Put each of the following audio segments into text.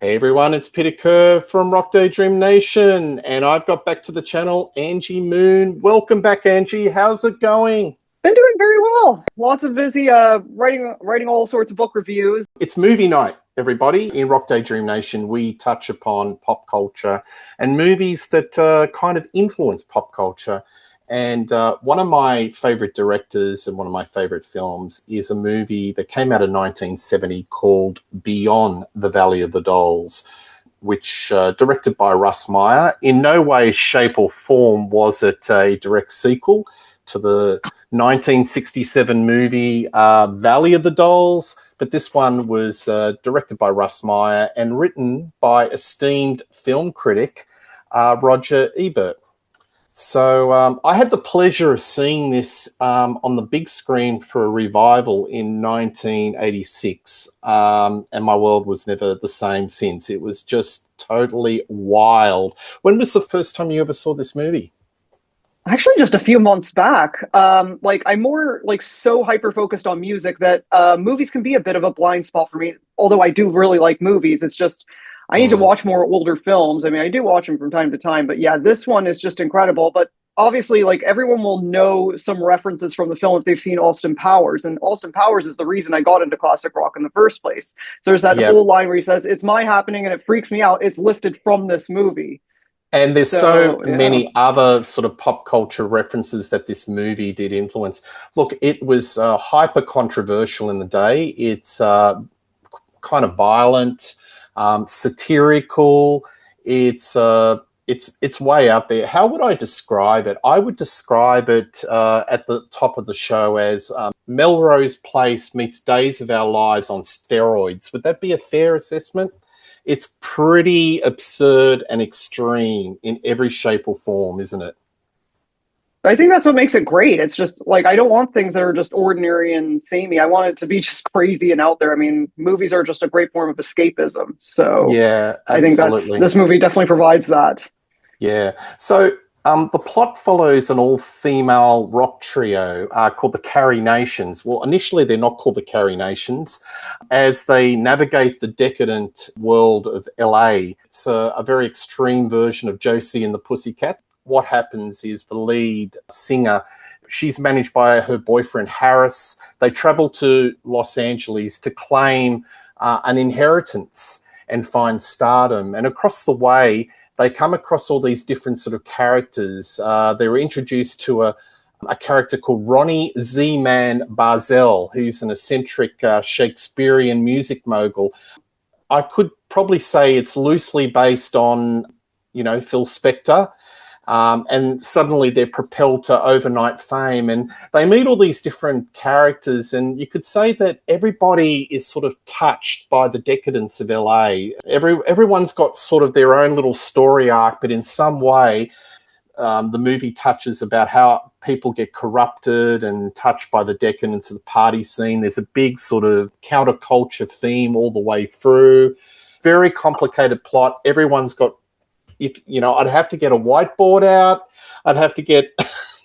Hey everyone, it's Peter Kerr from Daydream Nation, and I've got back to the channel Angie Moon. Welcome back, Angie. How's it going? Been doing very well. Lots of busy writing all sorts of book reviews. It's movie night, everybody. In Daydream Nation, we touch upon pop culture and movies that kind of influence pop culture. And one of my favorite directors and one of my favorite films is a movie that came out in 1970 called Beyond the Valley of the Dolls, which directed by Russ Meyer. In no way, shape or form was it a direct sequel to the 1967 movie Valley of the Dolls, but this one was directed by Russ Meyer and written by esteemed film critic Roger Ebert. So I had the pleasure of seeing this on the big screen for a revival in 1986, and my world was never the same since. It was just totally wild. When was the first time you ever saw this movie? Actually, just a few months back. I'm more so hyper focused on music that movies can be a bit of a blind spot for me. Although I do really like movies, it's just I need to watch more older films. I mean, I do watch them from time to time, but yeah, this one is just incredible. But obviously, like everyone will know some references from the film if they've seen Austin Powers, and Austin Powers is the reason I got into classic rock in the first place. So there's that Yep. whole line where he says, "It's my happening," and it freaks me out. It's lifted from this movie. And there's so So yeah. many other sort of pop culture references that this movie did influence. Look, it was hyper controversial in the day. It's kind of violent, satirical. It's way out there. How would I describe it? I would describe it at the top of the show as Melrose Place meets Days of Our Lives on steroids. Would that be a fair assessment? It's pretty absurd and extreme in every shape or form, isn't it? I think that's what makes it great. It's just like I don't want things that are just ordinary and samey. I want it to be just crazy and out there. I mean, movies are just a great form of escapism. So Yeah, I think that's absolutely. this movie definitely provides that. Yeah. So the plot follows an all-female rock trio called the Carrie Nations. Well, initially they're not called the Carrie Nations. As they navigate the decadent world of LA, it's a very extreme version of Josie and the Pussycat. What happens is the lead singer, she's managed by her boyfriend Harris. They travel to Los Angeles to claim an inheritance and find stardom. And across the way, they come across all these different sort of characters. They were introduced to a character called Ronnie Z-Man Barzell, who's an eccentric Shakespearean music mogul. I could probably say it's loosely based on, Phil Spector. And suddenly they're propelled to overnight fame, and they meet all these different characters, and you could say that everybody is sort of touched by the decadence of LA. Everyone's got sort of their own little story arc, but in some way the movie touches about how people get corrupted and touched by the decadence of the party scene. There's a big sort of counterculture theme all the way through. Very complicated plot. Everyone's got, I'd have to get a whiteboard out. I'd have to get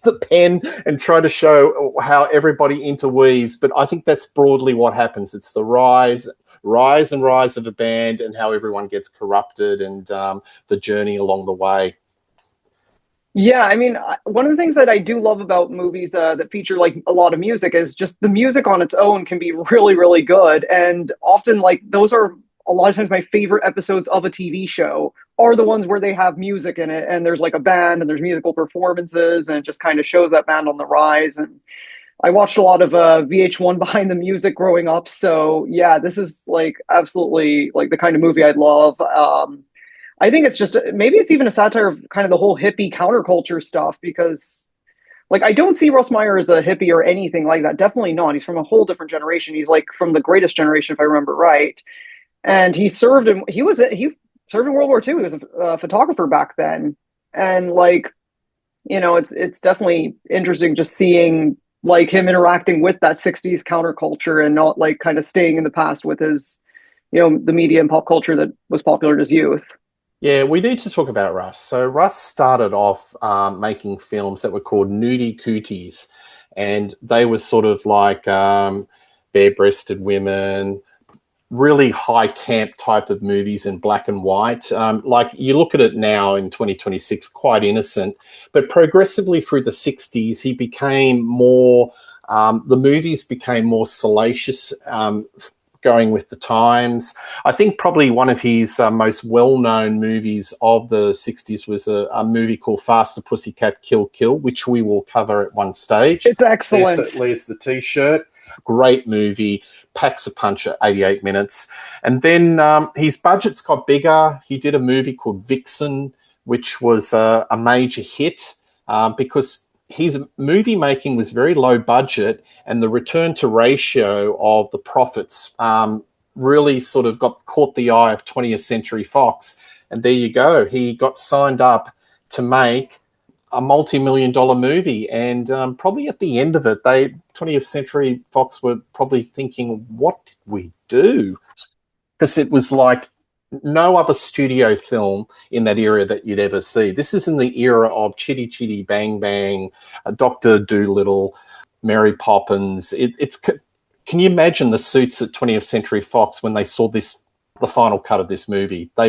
the pen and try to show how everybody interweaves. But I think that's broadly what happens. It's the rise and rise of a band and how everyone gets corrupted and the journey along the way. Yeah, I mean, one of the things that I do love about movies that feature like a lot of music is just the music on its own can be really, really good. And often, like, those are a lot of times my favorite episodes of a TV show are the ones where they have music in it and there's like a band and there's musical performances and it just kind of shows that band on the rise. And I watched a lot of VH1 behind the music growing up. So yeah, this is like absolutely like the kind of movie I'd love. I think it's just maybe it's even a satire of kind of the whole hippie counterculture stuff because like I don't see Russ Meyer as a hippie or anything like that. Definitely not. He's from a whole different generation. He's like from the greatest generation, if I remember right. And he served in World War II. He was a photographer back then, and like it's definitely interesting just seeing like him interacting with that '60s counterculture and not like kind of staying in the past with his the media and pop culture that was popular in his youth. Yeah, we need to talk about Russ. So Russ started off making films that were called nudie cooties, and they were sort of like bare-breasted women, really high camp type of movies in black and white. Like you look at it now in 2026, quite innocent, but progressively through the 60s, he became more, the movies became more salacious, going with the times. I think probably one of his most well-known movies of the 60s was a movie called Faster Pussycat Kill Kill, which we will cover at one stage. It's excellent. There's the T-shirt. Great movie, packs a punch at 88 minutes. And then his budgets got bigger. He did a movie called Vixen, which was a major hit because his movie making was very low budget, and the return to ratio of the profits really sort of caught the eye of 20th Century Fox. And there you go. He got signed up to make a multi-million-dollar movie, and probably at the end of it, 20th Century Fox were probably thinking, what did we do? Because it was like no other studio film in that era that you'd ever see. This is in the era of Chitty Chitty Bang Bang, Dr. Dolittle, Mary Poppins. Can you imagine the suits at 20th Century Fox when they saw the final cut of this movie? I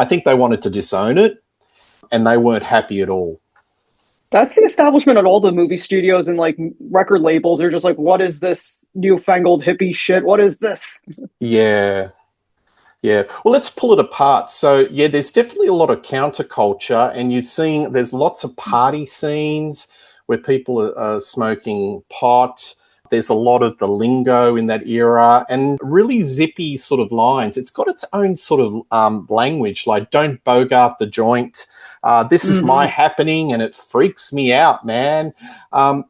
think they wanted to disown it, and they weren't happy at all. That's the establishment at all the movie studios and like record labels. They're just like, what is this newfangled hippie shit? What is this? Yeah. Yeah. Well, let's pull it apart. So, yeah, there's definitely a lot of counterculture, and there's lots of party scenes where people are smoking pot. There's a lot of the lingo in that era and really zippy sort of lines. It's got its own sort of language, like don't bogart the joint. This is my happening and it freaks me out, man.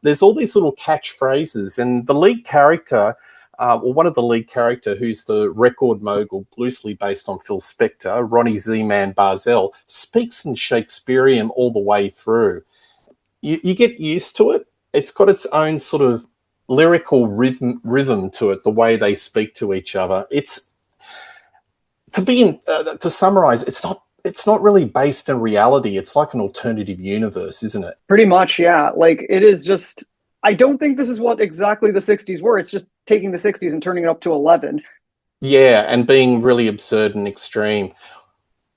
There's all these little catchphrases, and the lead character, one of the lead character, who's the record mogul, loosely based on Phil Spector, Ronnie Z-Man Barzell, speaks in Shakespearean all the way through. You get used to it. It's got its own sort of lyrical rhythm to it, the way they speak to each other. It's to summarize, it's not really based in reality. It's like an alternative universe, isn't it? Pretty much, yeah. Like it is just, I don't think this is what exactly the 60s were. It's just taking the 60s and turning it up to 11. Yeah, and being really absurd and extreme.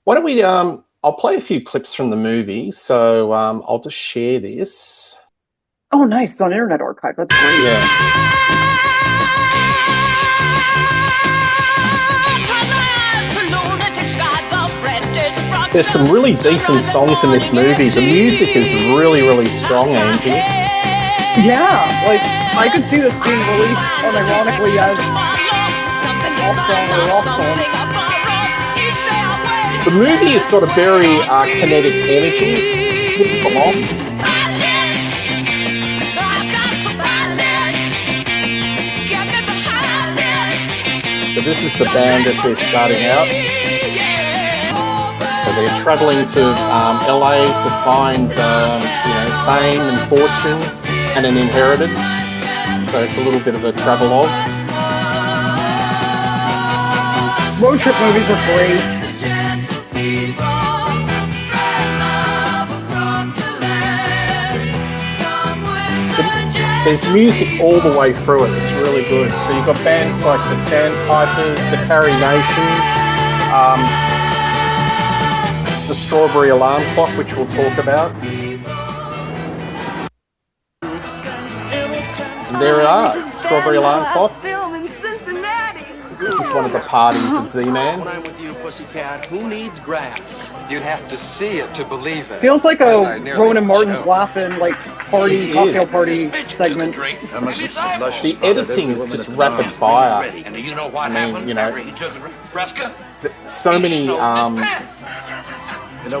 Why don't we, I'll play a few clips from the movie. So I'll just share this. Oh, nice. It's on Internet Archive. That's great. Yeah. There's some really decent songs in this movie. The music is really, really strong, Angie. Yeah, like I could see this being released unironically as pop song or rock song. The movie has got a very kinetic energy. Moves along. So this is the band as they're starting out. So they're travelling to LA to find fame and fortune and an inheritance. So it's a little bit of a travelogue. Road trip movies are great. There's music all the way through it. It's really good. So you've got bands like the Sandpipers, the Carrie Nations, the Strawberry Alarm Clock, which we'll talk about. And there it are, Strawberry Alarm Clock. This is one of the parties at Z-Man. When I'm with you, pussycat, who needs grass? You'd have to see it to believe it. Feels like a Rowan and Martin's Laughing, like cocktail party segment. The editing is just rapid fire. So many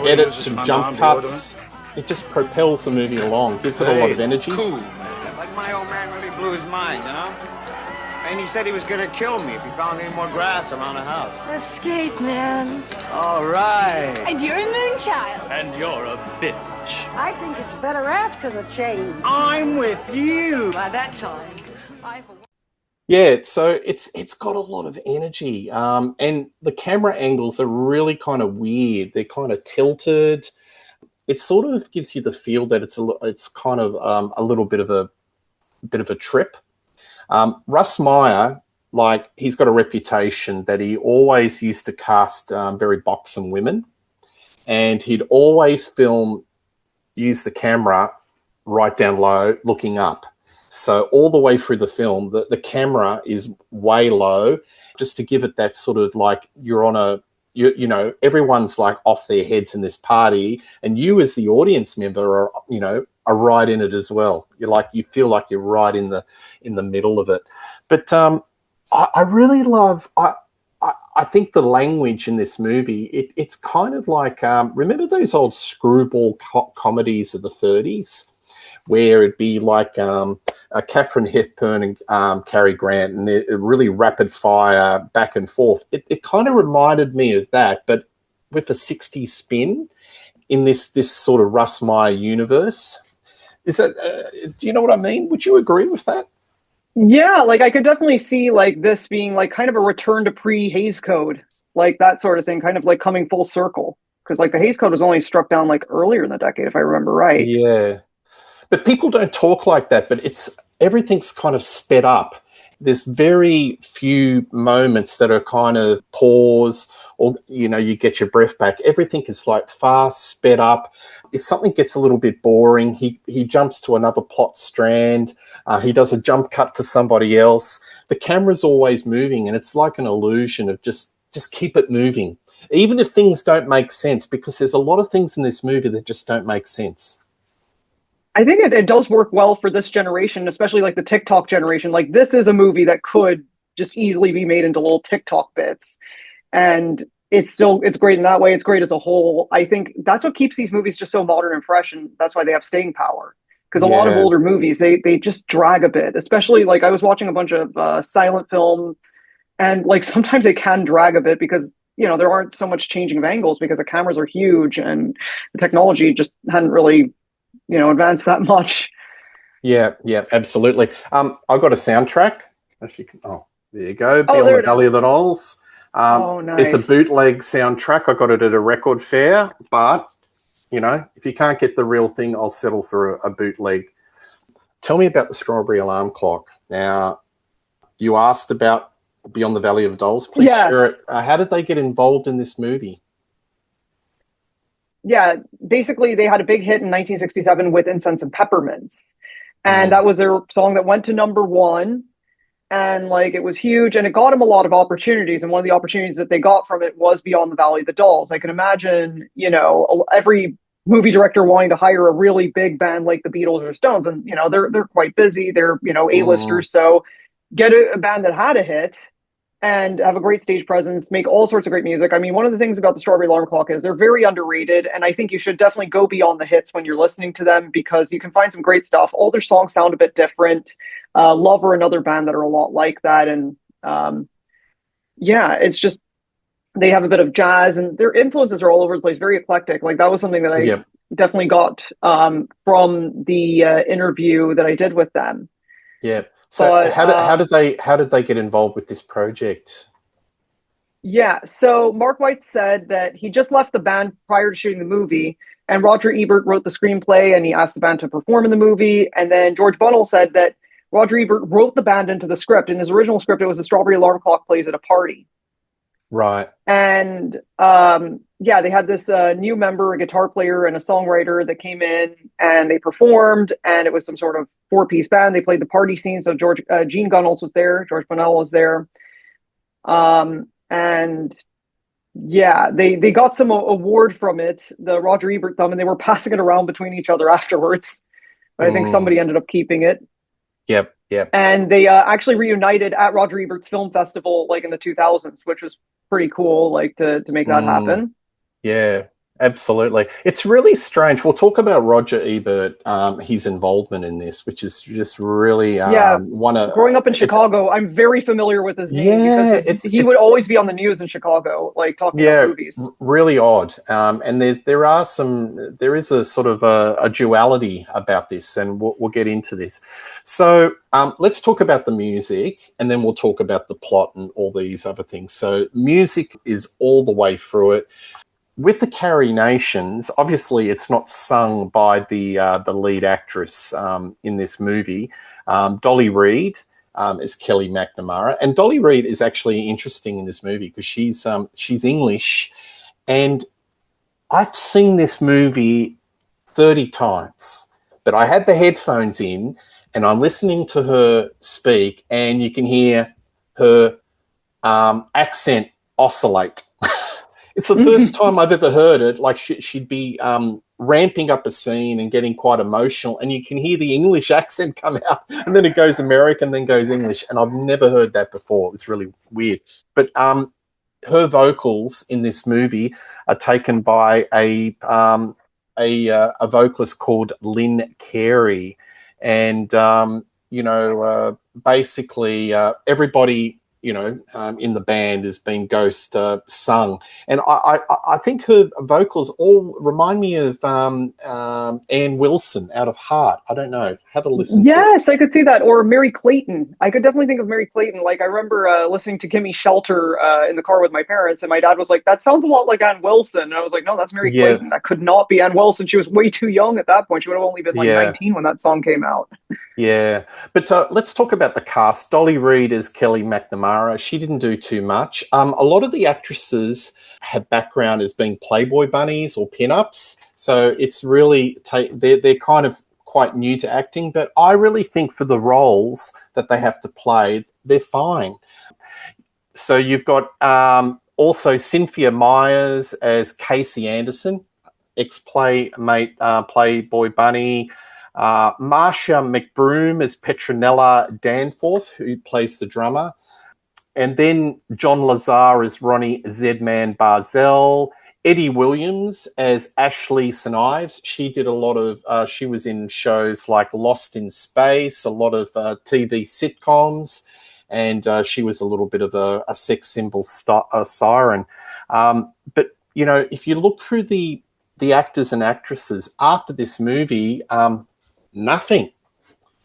edits and jump cuts. It just propels the movie along, gives it a lot of energy. Cool, man. Like my old man really blew his mind, you know? And he said he was gonna kill me if he found any more grass around the house. Escape, man. All right. And you're a moonchild. And you're a bitch. I think it's better after the change. I'm with you. By that time, Yeah, so it's got a lot of energy, and the camera angles are really kind of weird. They're kind of tilted. It sort of gives you the feel that it's kind of a little bit of a trip. Russ Meyer like he's got a reputation that he always used to cast very buxom women, and he'd always use the camera right down low, looking up. So all the way through the film, the camera is way low, just to give it that sort of like you're on you know, everyone's like off their heads in this party, and you as the audience member are right in it as well. You feel like you're right in the middle of it. But I really love. I think the language in this movie, it's kind of like remember those old screwball comedies of the 30s, where it'd be like Katharine Hepburn and Cary Grant, and they're really rapid fire back and forth. It kind of reminded me of that, but with a 60s spin in this sort of Russ Meyer universe. Is that? Do you know what I mean? Would you agree with that? Yeah, like I could definitely see like this being like kind of a return to pre-Hays Code, like that sort of thing, kind of like coming full circle. Because like the Hays Code was only struck down like earlier in the decade, if I remember right. Yeah. But people don't talk like that, but everything's kind of sped up. There's very few moments that are kind of pause or, you get your breath back. Everything is like fast, sped up. If something gets a little bit boring, he jumps to another plot strand. He does a jump cut to somebody else. The camera's always moving, and it's like an illusion of just keep it moving. Even if things don't make sense, because there's a lot of things in this movie that just don't make sense. I think it does work well for this generation, especially like the TikTok generation. Like this is a movie that could just easily be made into little TikTok bits. And it's great in that way. It's great as a whole. I think that's what keeps these movies just so modern and fresh. And that's why they have staying power. Because a lot of older movies, they just drag a bit, especially like I was watching a bunch of silent film, and like sometimes they can drag a bit because, there aren't so much changing of angles because the cameras are huge and the technology just hadn't really advance that much. Yeah, absolutely. I've got a soundtrack. If you can, there you go. Beyond the Valley of the Dolls. Nice. It's a bootleg soundtrack. I got it at a record fair, but if you can't get the real thing, I'll settle for a bootleg. Tell me about the Strawberry Alarm Clock. Now, you asked about Beyond the Valley of the Dolls. Please share it. How did they get involved in this movie? Yeah, basically they had a big hit in 1967 with Incense and Peppermints. And that was their song that went to #1. And like it was huge, and it got them a lot of opportunities. And one of the opportunities that they got from it was Beyond the Valley of the Dolls. I can imagine, every movie director wanting to hire a really big band like the Beatles or Stones. And, they're quite busy. They're, A-listers. So get a band that had a hit and have a great stage presence, make all sorts of great music. I mean, one of the things about the Strawberry Alarm Clock is they're very underrated, and I think you should definitely go beyond the hits when you're listening to them because you can find some great stuff. All their songs sound a bit different. Love are another band that are a lot like that, and it's just they have a bit of jazz, and their influences are all over the place, very eclectic. Like that was something that I definitely got from the interview that I did with them. Yeah. So how did they get involved with this project? Yeah, so Mark White said that he just left the band prior to shooting the movie, and Roger Ebert wrote the screenplay, and he asked the band to perform in the movie. And then George Bunnell said that Roger Ebert wrote the band into the script. In his original script, it was the Strawberry Alarm Clock plays at a party. Right. And they had this new member, a guitar player and a songwriter that came in, and they performed, and it was some sort of 4-piece band. They played the party scene. So Gene Gunnels was there, George Bunnell was there. They got some award from it, the Roger Ebert thumb, and they were passing it around between each other afterwards. But I think somebody ended up keeping it. Yep. And they actually reunited at Roger Ebert's film festival, like in the 2000s, which was pretty cool, like to make that happen. Yeah, absolutely. It's really strange. We'll talk about Roger Ebert, his involvement in this, which is just really growing up in Chicago, I'm very familiar with his name because he would always be on the news in Chicago, like talking about movies. Really odd. And there is a sort of a duality about this, and we'll get into this. So let's talk about the music, and then we'll talk about the plot and all these other things. So music is all the way through it. With the Carrie Nations, obviously it's not sung by the lead actress in this movie, Dolly Reed. as Kelly McNamara. And Dolly Reed is actually interesting in this movie because she's English, and I've seen this movie 30 times, but I had the headphones in and I'm listening to her speak, and you can hear her accent oscillate. It's the first time I've ever heard it. Like she'd be ramping up a scene and getting quite emotional, and you can hear the English accent come out, and then it goes American, then goes English, and I've never heard that before. It was really weird. But her vocals in this movie are taken by a vocalist called Lynn Carey, and basically everybody in the band has been ghost sung, and I think her vocals all remind me of Ann Wilson out of Heart. I don't know. Have a listen. Yes, to it. I could see that, or Mary Clayton. I could definitely think of Mary Clayton. Like I remember listening to Gimme Shelter in the car with my parents, and my dad was like, "That sounds a lot like Ann Wilson," and I was like, "No, that's Mary Clayton. That could not be Ann Wilson. She was way too young at that point. She would have only been like 19 when that song came out." Yeah, but let's talk about the cast. Dolly Reed as Kelly McNamara. She didn't do too much. A lot of the actresses have background as being Playboy bunnies or pin-ups, so it's really they're kind of quite new to acting. But I really think for the roles that they have to play, they're fine. So you've got also Cynthia Myers as Casey Anderson, ex-playmate Playboy bunny. Marsha McBroom as Petronella Danforth, who plays the drummer. And then John Lazar as Ronnie Zedman Barzell. Eddie Williams as Ashley St. Ives. She did a lot of, she was in shows like Lost in Space, a lot of TV sitcoms, and she was a little bit of a sex symbol siren. But, if you look through the actors and actresses after this movie, nothing.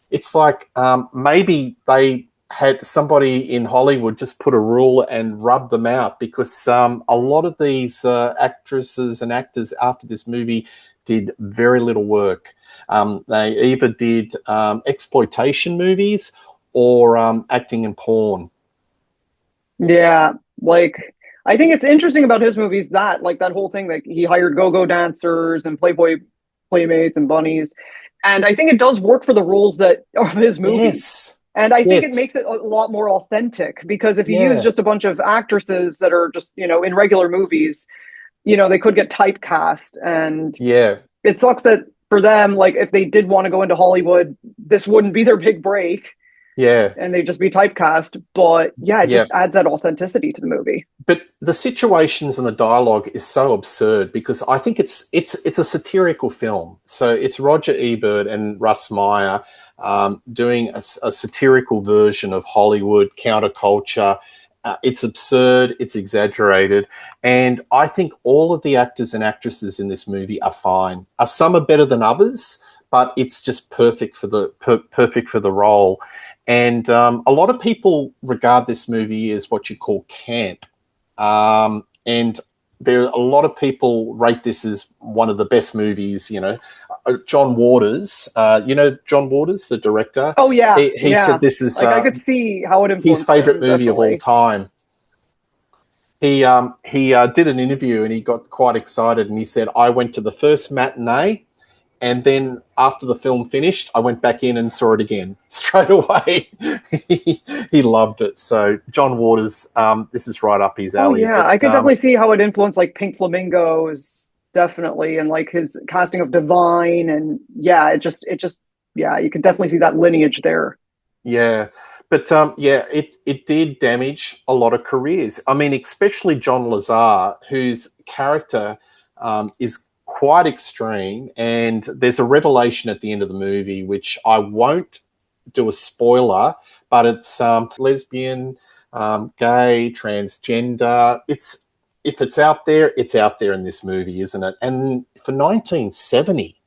It's like maybe they had somebody in Hollywood just put a rule and rub them out, because a lot of these actresses and actors after this movie did very little work. They either did exploitation movies or acting in porn. Yeah, like I think it's interesting about his movies that that whole thing, like he hired go-go dancers and Playboy playmates and bunnies. And I think it does work for the roles of his movies. Yes. And I think it makes it a lot more authentic, because if you use just a bunch of actresses that are just, in regular movies, they could get typecast. And it sucks that for them, like if they did want to go into Hollywood, this wouldn't be their big break. Yeah. And they'd just be typecast. But it just adds that authenticity to the movie. But the situations and the dialogue is so absurd, because I think it's a satirical film. So it's Roger Ebert and Russ Meyer doing a satirical version of Hollywood counterculture. It's absurd, it's exaggerated, and I think all of the actors and actresses in this movie are fine. Some are better than others, but it's just perfect for the role. And a lot of people regard this movie as what you call camp. And there are a lot of people rate this as one of the best movies, John Waters, John Waters, the director. Oh, yeah. He said this is I could see how it influenced his favorite movie definitely. of all time. He did an interview and he got quite excited, and he said, I went to the first matinee, and then after the film finished, I went back in and saw it again straight away. He loved it. So John Waters, this is right up his alley. Oh, yeah, I could definitely see how it influenced like Pink Flamingos, definitely, and like his casting of Divine, and it just you could definitely see that lineage there. Yeah. But it did damage a lot of careers. I mean, especially John Lazar, whose character is quite extreme, and there's a revelation at the end of the movie, which I won't do a spoiler, but it's lesbian, gay, transgender. If it's out there in this movie, isn't it? And for 1970,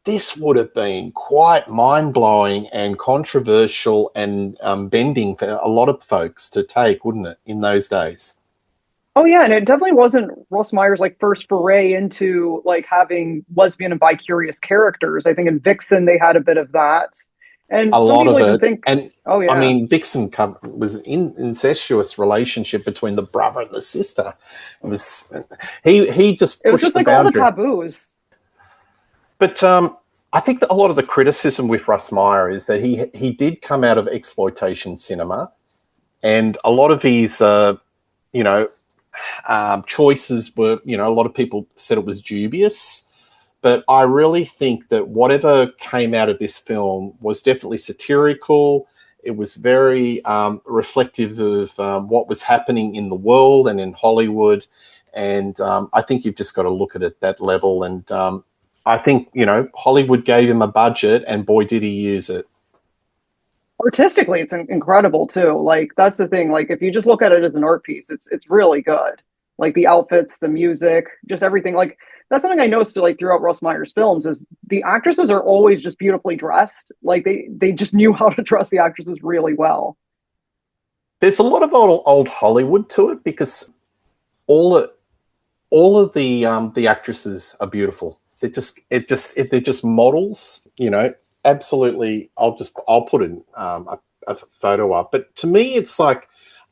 this would have been quite mind-blowing and controversial and bending for a lot of folks to take, wouldn't it, in those days? Oh, yeah, and it definitely wasn't Russ Meyer's first foray into having lesbian and bi-curious characters. I think in Vixen they had a bit of that, And A some lot people of even it. think, And oh I yeah, mean, Vixen was in incestuous relationship between the brother and the sister. It was he just it was pushed just the like all the boundary. taboos. But I think that a lot of the criticism with Russ Meyer is that he did come out of exploitation cinema, and a lot of his you know choices were, a lot of people said it was dubious. But I really think that whatever came out of this film was definitely satirical. It was very reflective of what was happening in the world and in Hollywood. And I think you've just got to look at it at that level. And I think, Hollywood gave him a budget, and boy, did he use it. Artistically, it's incredible too. Like that's the thing. Like if you just look at it as an art piece, it's really good. Like the outfits, the music, just everything. Like that's something I noticed like throughout Russ Meyer's films is the actresses are always just beautifully dressed. Like they just knew how to dress the actresses really well. There's a lot of old Hollywood to it, because all it, all of the actresses are beautiful. They're just models, Absolutely. I'll put a photo up. But to me, it's like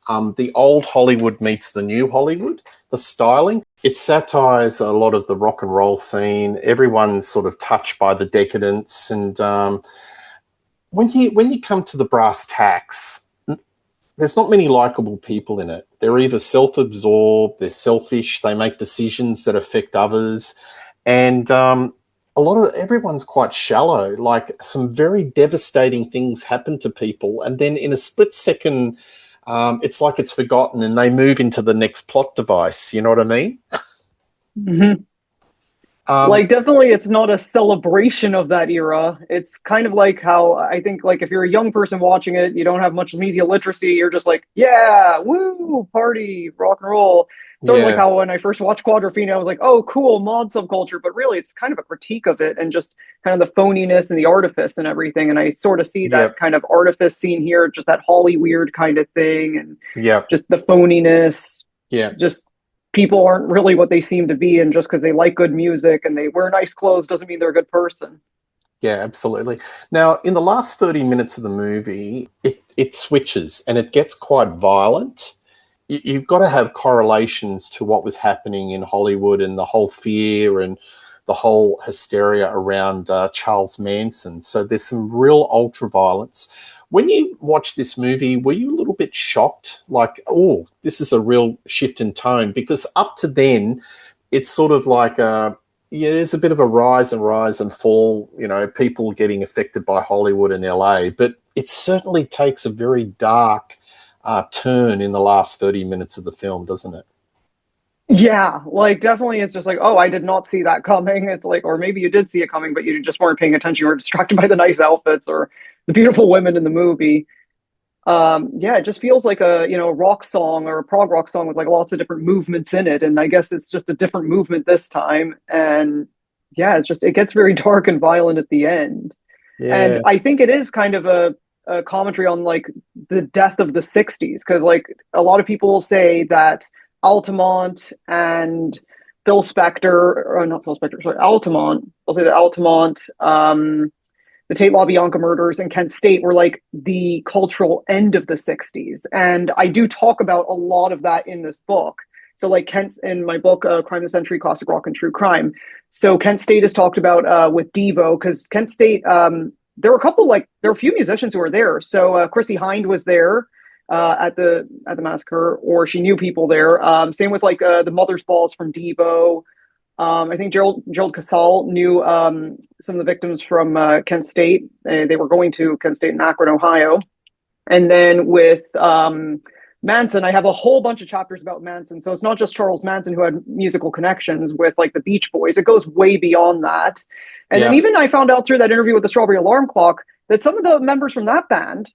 the old Hollywood meets the new Hollywood. The styling, it satires a lot of the rock and roll scene. Everyone's sort of touched by the decadence, and when you come to the brass tacks, there's not many likable people in it. They're either self-absorbed, they're selfish, they make decisions that affect others, and everyone's quite shallow. Like some very devastating things happen to people, and then in a split second, it's like it's forgotten, and they move into the next plot device. You know what I mean? Mm-hmm. Like definitely it's not a celebration of that era. It's kind of like how I think like if you're a young person watching it, you don't have much media literacy, you're just like, yeah, woo, party, rock and roll. Sort of like Yeah. how when I first watched Quadrophenia, I was like, oh, cool, mod subculture, but really it's kind of a critique of it and just kind of the phoniness and the artifice and everything. And I sort of see that Yep. kind of artifice scene here, just that Holly weird kind of thing, and Yep. just the phoniness, Yeah. just people aren't really what they seem to be, and just because they like good music and they wear nice clothes doesn't mean they're a good person. Yeah, absolutely. Now, in the last 30 minutes of the movie, it switches and it gets quite violent. You've got to have correlations to what was happening in Hollywood and the whole fear and the whole hysteria around Charles Manson. So there's some real ultra violence. When you watched this movie, were you a little bit shocked? Like, oh, this is a real shift in tone? Because up to then, it's sort of like there's a bit of a rise and fall, people getting affected by Hollywood and LA, but it certainly takes a very dark turn in the last 30 minutes of the film, doesn't it? Yeah, like definitely it's just like, oh, I did not see that coming. It's like, or maybe you did see it coming, but you just weren't paying attention. You were distracted by the nice outfits or the beautiful women in the movie. Yeah, it just feels like a rock song or a prog rock song with like lots of different movements in it, and I guess it's just a different movement this time. And yeah, it gets very dark and violent at the end. And Yeah. I think it is kind of a commentary on like the death of the 60s, because like a lot of people will say that Altamont and Phil Spector, or not Phil Spector, sorry, Altamont, I'll say that Altamont, the Tate LaBianca murders and Kent State were like the cultural end of the 60s. And I do talk about a lot of that in this book. So like Kent, in my book, Crime of the Century, Classic Rock and True Crime. So Kent State is talked about with Devo, because Kent State, there were a few musicians who were there. So Chrissy Hind was there at the massacre, or she knew people there. Same with like the Mother's Balls from Devo. I think Gerald Casal knew some of the victims from Kent State. They were going to Kent State in Akron, Ohio. And then with Manson, I have a whole bunch of chapters about Manson. So it's not just Charles Manson who had musical connections with like the Beach Boys. It goes way beyond that. And then even I found out through that interview with the Strawberry Alarm Clock that some of the members from that band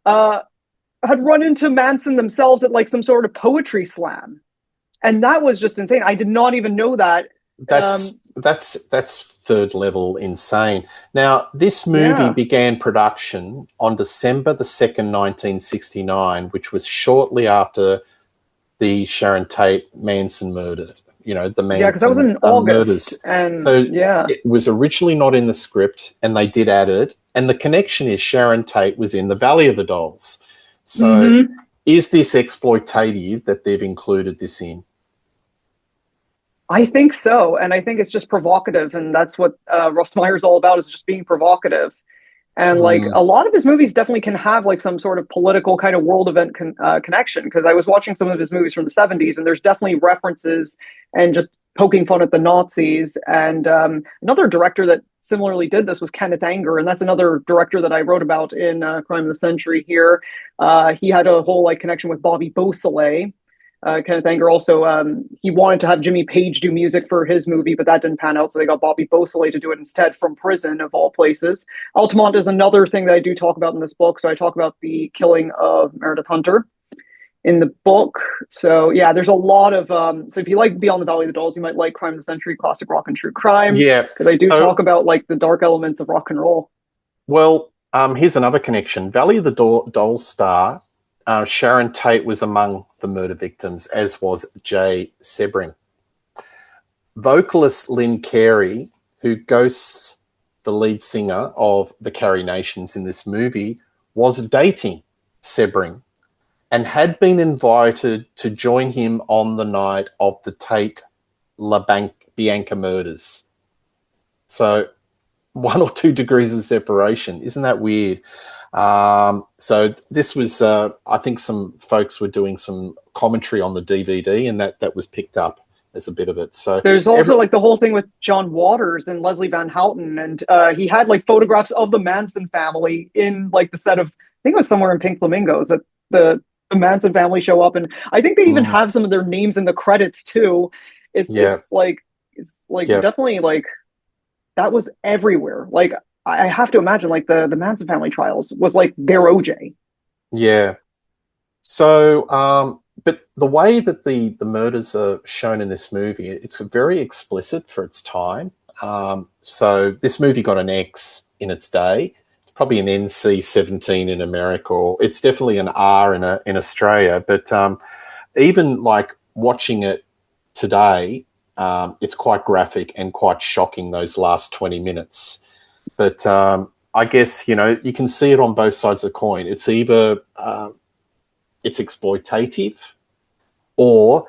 had run into Manson themselves at like some sort of poetry slam. And that was just insane. I did not even know that. That's third level insane. Now, this movie began production on December the 2nd, 1969, which was shortly after the Sharon Tate Manson murder. The Manson because that was in August, murders. and so it was originally not in the script, and they did add it. And the connection is Sharon Tate was in the Valley of the Dolls. So Mm-hmm. is this exploitative that they've included this in? I think so, and I think it's just provocative, and that's what Russ Meyer's all about, is just being provocative. And like Mm, a lot of his movies definitely can have like some sort of political kind of world event connection. Because I was watching some of his movies from the '70s, and there's definitely references and just poking fun at the Nazis. And another director that similarly did this was Kenneth Anger, and that's another director that I wrote about in Crime of the Century here. He had a whole like connection with Bobby Beausoleil. Kenneth Anger also, he wanted to have Jimmy Page do music for his movie, but that didn't pan out, so they got Bobby Beausoleil to do it instead from prison, of all places. Altamont is another thing that I do talk about in this book. So I talk about the killing of Meredith Hunter in the book. So yeah, there's a lot of, so if you like Beyond the Valley of the Dolls, you might like Crime of the Century, classic rock and true crime, yeah. because I do So, talk about like the dark elements of rock and roll. well, here's another connection. Valley of the Dolls star Sharon Tate was among the murder victims, as was Jay Sebring. Vocalist Lynn Carey, who ghosts the lead singer of the Carrie Nations in this movie, was dating Sebring and had been invited to join him on the night of the Tate Bianca murders. So 1 or 2 degrees of separation. Isn't that weird? So this was, I think some folks were doing some commentary on the DVD, and that was picked up as a bit of it. So there's also like the whole thing with John Waters and Leslie Van Houten, and he had like photographs of the Manson family in like the set of, I think it was somewhere in Pink Flamingos, that the Manson family show up, and I think they even have some of their names in the credits too. It's Yeah. definitely like that was everywhere. Like I have to imagine like the Manson family trials was like their OJ. Yeah. So, but the way that the murders are shown in this movie, it's very explicit for its time. So this movie got an X in its day. It's probably an NC-17 in America, or it's definitely an R in Australia. But even like watching it today, it's quite graphic and quite shocking, those last 20 minutes. But I guess, you know, you can see it on both sides of the coin. It's either it's exploitative, or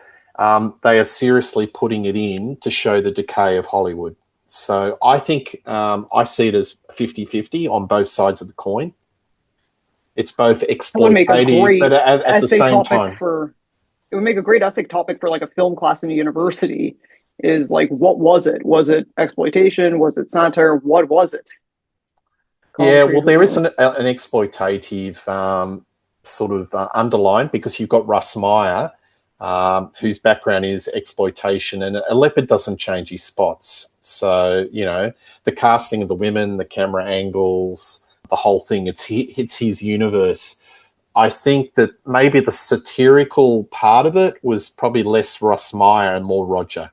they are seriously putting it in to show the decay of Hollywood. So I think I see it as 50-50 on both sides of the coin. It's both exploitative, but at the same time. It would make a great essay topic for like a film class in a university, is like, what was it? Was it exploitation? Was it satire? What was it? Yeah, well, there is an exploitative sort of underline, because you've got Russ Meyer, whose background is exploitation, and a leopard doesn't change his spots. So, you know, the casting of the women, the camera angles, the whole thing, it's his universe. I think that maybe the satirical part of it was probably less Russ Meyer and more Roger.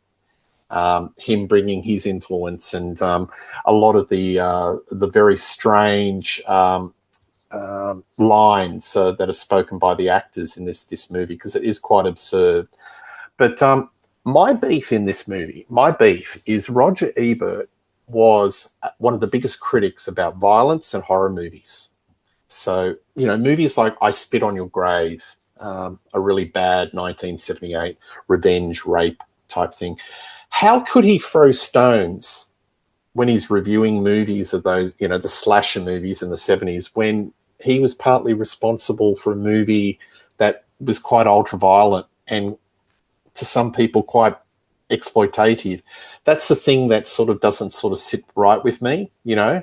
Him bringing his influence, and a lot of the very strange lines that are spoken by the actors in this movie, because it is quite absurd. But my beef in this movie, is Roger Ebert was one of the biggest critics about violence and horror movies. So, you know, movies like I Spit on Your Grave, a really bad 1978 revenge rape type thing. How could he throw stones when he's reviewing movies of those, you know, the slasher movies in the 70s, when he was partly responsible for a movie that was quite ultra-violent and to some people quite exploitative? That's the thing that sort of doesn't sort of sit right with me, you know?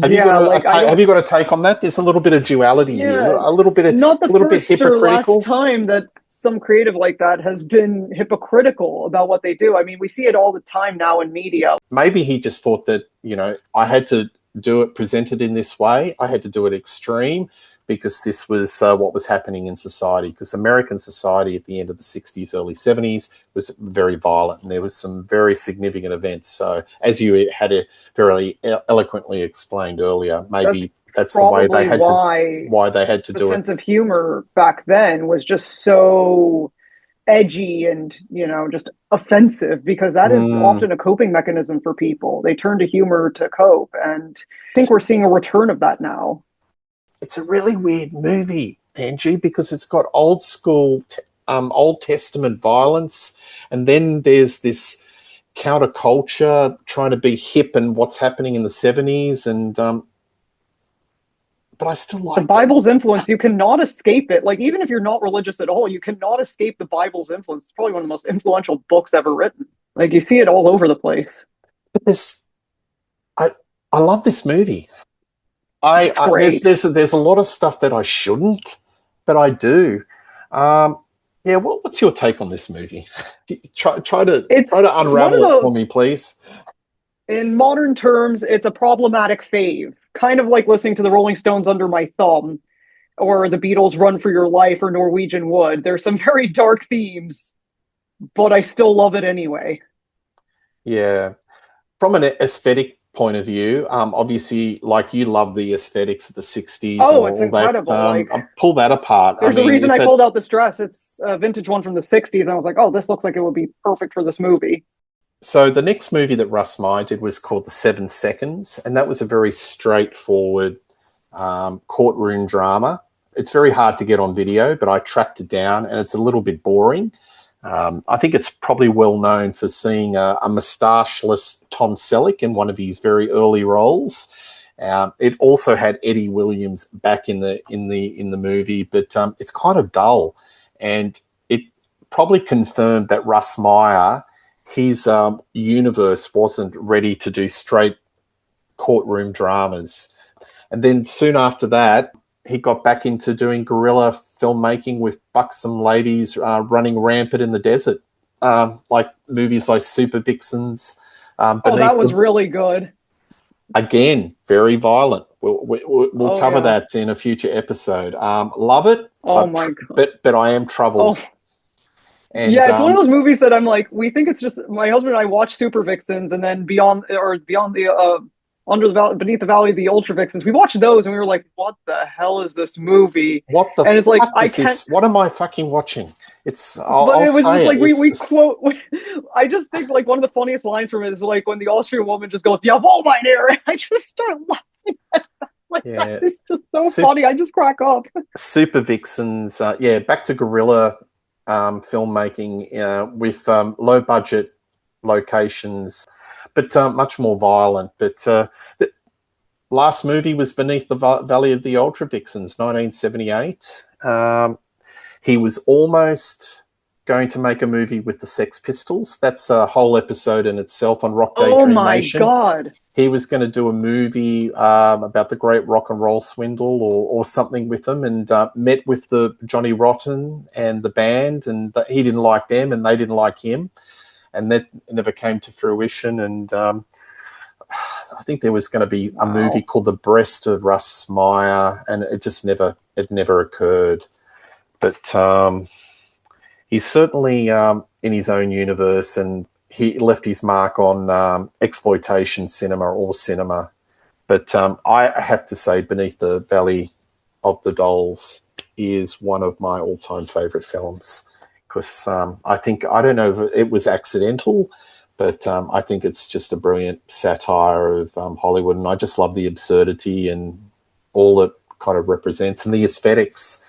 Have you got a take on that? There's a little bit of duality here, a little bit hypocritical. Last time that some creative like that has been hypocritical about what they do. I mean, we see it all the time now in media. Maybe he just thought that, you know, I had to do it presented in this way. I had to do it extreme, because this was what was happening in society. Because American society at the end of the 60s, early 70s was very violent, and there was some very significant events. So as you had very eloquently explained earlier, maybe that's the way they had why they had to do it. The sense of humor back then was just so edgy and, just offensive, because that is Mm, often a coping mechanism for people. They turn to humor to cope, and I think we're seeing a return of that now. it's a really weird movie, Angie, because it's got old school, Old Testament violence, and then there's this counterculture trying to be hip and what's happening in the 70s, and but I still The like it. Bible's influence, you cannot escape it. Like, even if you're not religious at all, you cannot escape the Bible's influence. It's probably one of the most influential books ever written. Like, you see it all over the place. But this, I I love this movie. It's There's great. there's a lot of stuff that I shouldn't, but I do. Um, yeah, what's your take on this movie? Try to It's one of unravel it for those, me, please. in modern terms, it's a problematic fave. Kind of like listening to the Rolling Stones Under My Thumb, or the Beatles Run for Your Life, or Norwegian Wood. There's some very dark themes, but I still love it anyway. Yeah, from an aesthetic point of view, obviously, like you love the aesthetics of the '60s and Oh, it's all that. incredible. Like, I'll pull that apart. I there's a mean, reason is I that pulled out this dress. It's a vintage one from the 60s. And I was like, oh, this looks like it would be perfect for this movie. so? The next movie that Russ Meyer did was called The 7 Seconds, and that was a very straightforward courtroom drama. It's very hard to get on video, but I tracked it down, and it's a little bit boring. I think it's probably well known for seeing a moustacheless Tom Selleck in one of his very early roles. It also had Eddie Williams back in the movie, but it's kind of dull, and it probably confirmed that Russ Meyer, his universe wasn't ready to do straight courtroom dramas. And then soon after that, he got back into doing guerrilla filmmaking with buxom ladies running rampant in the desert, like movies like Super Vixens, Oh, Beneath that was the... really good. Again, very violent. We'll Oh, cover yeah. that in a future episode. Love it, Oh, but my God. but I am Oh, troubled. And yeah. It's one of those movies that I'm like, we think it's just, my husband and I watch Super Vixens, and then Beyond the, Under the Valley, Beneath the Valley of the Ultra Vixens. We watched those and we were like, what the hell is this movie? what the And it's like, fuck I is can't, this? What am I fucking watching? It's but I'll it was just say it. like It's we just, quote. I just think like one of the funniest lines from it is like when the Austrian woman just goes, "Jawohl, mein Herr," and I just start laughing. Like, that yeah. is just so funny. I just crack up. Super Vixens, yeah, back to guerrilla filmmaking with low budget locations, but much more violent. But the last movie was Beneath the Valley of the Ultra Vixens, 1978. He was almost going to make a movie with the Sex Pistols. That's a whole episode in itself on Rock Oh Daydream my Nation. God. He was going to do a movie about the great rock and roll swindle or something with them, and met with the Johnny Rotten and the band, and he didn't like them and they didn't like him, and that never came to fruition. And I think there was going to be a movie Wow. called The Breast of Russ Meyer, and it never occurred. But he's certainly in his own universe, and he left his mark on exploitation cinema or cinema. But I have to say, Beneath the Valley of the Dolls is one of my all-time favorite films, because I don't know if it was accidental, but I think it's just a brilliant satire of Hollywood, and I just love the absurdity and all it kind of represents, and the aesthetics.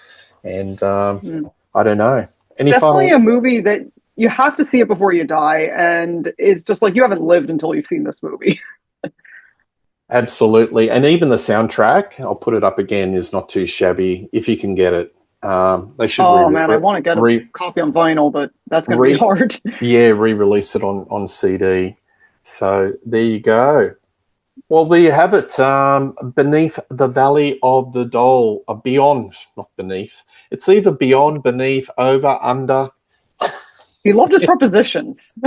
And Mm. I don't know. Any Definitely final... a movie that you have to see it before you die, and it's just like you haven't lived until you've seen this movie. Absolutely. And even the soundtrack, I'll put it up again, is not too shabby if you can get it. They should Oh man, I want to get a copy on vinyl, but that's going to be hard. re-release it on CD. So there you go. Well, there you have it. Beneath the Valley of the Doll, beyond, not beneath. It's either beyond, beneath, over, under. He loved his prepositions.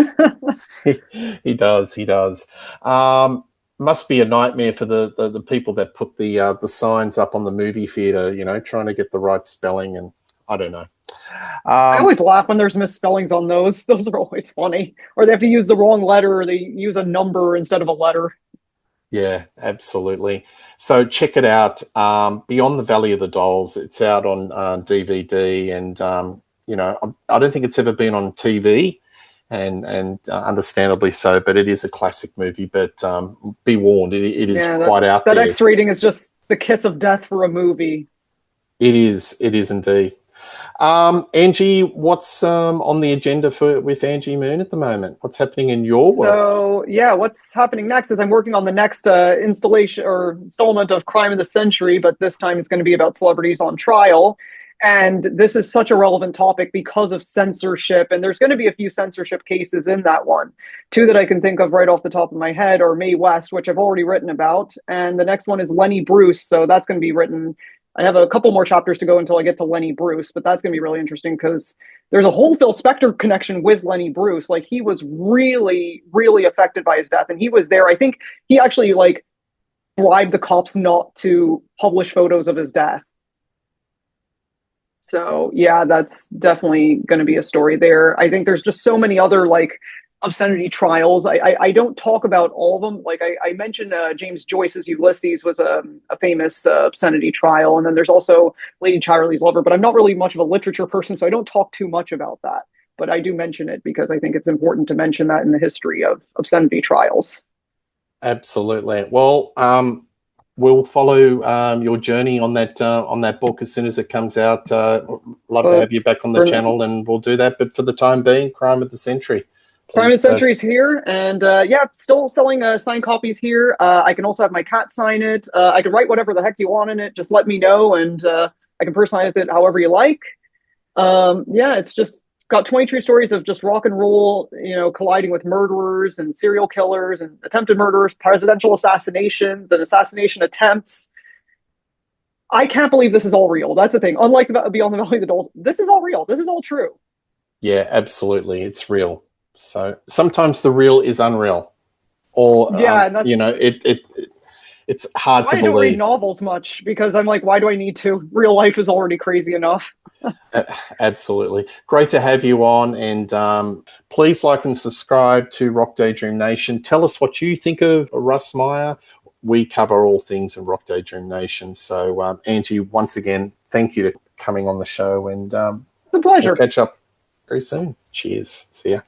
He does. He does. Must be a nightmare for the people that put the signs up on the movie theater. Trying to get the right spelling, and I don't know. I always laugh when there's misspellings on those. Those are always funny. Or they have to use the wrong letter, or they use a number instead of a letter. Yeah, absolutely. So check it out. Beyond the Valley of the Dolls. It's out on DVD, and I don't think it's ever been on TV, and understandably so. But it is a classic movie. But be warned, it is quite out that there. X rating is just the kiss of death for a movie. It is indeed. Angie, what's on the agenda with Angie Moon at the moment? What's happening in your world? So, yeah, what's happening next is I'm working on the next installment of Crime of the Century, but this time it's going to be about celebrities on trial. And this is such a relevant topic because of censorship. And there's going to be a few censorship cases in that one. Two that I can think of right off the top of my head are Mae West, which I've already written about. And the next one is Lenny Bruce. So that's going to be written. I have a couple more chapters to go until I get to Lenny Bruce, but that's going to be really interesting because there's a whole Phil Spector connection with Lenny Bruce. Like, he was really, really affected by his death, and he was there. I think he actually bribed the cops not to publish photos of his death. So yeah, that's definitely going to be a story there. I think there's just so many other obscenity trials. I don't talk about all of them. I mentioned James Joyce's Ulysses was a famous obscenity trial, and then there's also Lady Charlie's Lover. But I'm not really much of a literature person, so I don't talk too much about that. But I do mention it because I think it's important to mention that in the history of obscenity trials. Absolutely. Well, we'll follow your journey on that book as soon as it comes out. Love to have you back on the channel, and we'll do that. But for the time being, Crime of the Century. Crime of the Century is here, and still selling signed copies here. I can also have my cat sign it. I can write whatever the heck you want in it. Just let me know, and I can personalize it however you like. It's just got 23 stories of just rock and roll, colliding with murderers and serial killers and attempted murderers, presidential assassinations and assassination attempts. I can't believe this is all real. That's the thing. Unlike Beyond the Valley of the Dolls, this is all real. This is all true. Yeah, absolutely. It's real. So sometimes the real is unreal, or it's hard to believe. I don't read novels much because I'm like, why do I need to? Real life is already crazy enough. Absolutely. Great to have you on, and please like and subscribe to Rock Daydream Nation. Tell us what you think of Russ Meyer. We cover all things in Rock Daydream Nation. So Angie, once again, thank you for coming on the show, and it's a pleasure. We'll catch up very soon. Cheers. See ya.